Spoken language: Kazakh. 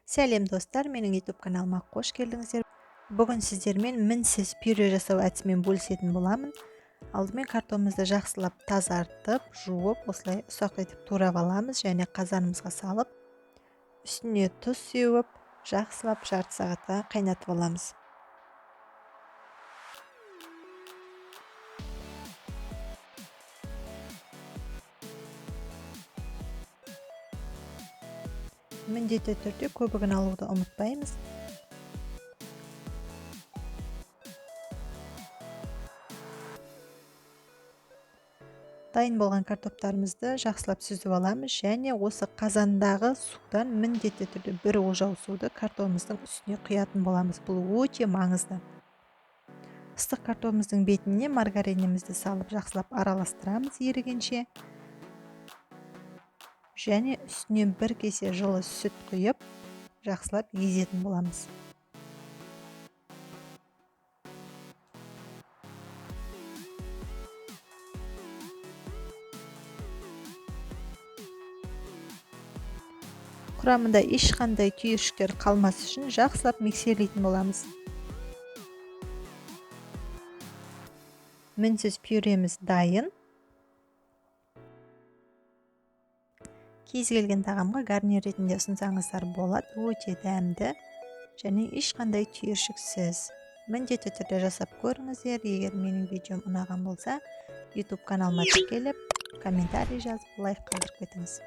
Сәлем достар, менің YouTube каналыма қош келдіңіздер. Бүгін сіздермен мінсіз пюре жасау әдісімен бөлісетін боламын. Алдымен картонымызды жақсылап тазартып, жуып, осылай ұсақ етіп турап аламыз және қазанымызға салып, үстіне тұз сеуіп, жақсылап жарты сағатқа қайнатып аламыз. Міндетті түрде көбігін алуды ұмытпаймыз. Дайын болған картоптарымызды жақсылап сүзіп аламыз және осы қазандағы судан міндетті түрде бір ожау суды картонымыздың үстіне құятын боламыз. Бұл өте маңызды. Ыстық картонымыздың бетіне маргаринімізді салып жақсылап араластырамыз ерігенше. Және үстіне бір кесе жылы сүт құйып, жақсылап езетін боламыз. Құрамында ешқандай түйіршіктер қалмас үшін жақсылап миксерлейтін боламыз. Мінсіз пюреміз дайын. Кез келген тағамға гарнир ретінде ұсынсаңыздар болады, өте дәмді және ешқандай түйіршіксіз. Міндетті түрде жасап көріңіздер. Егер менің видеом ұнаған болса, YouTube каналыма тіркеліп, комментарий жазып, лайк қалдырып кетіңіз.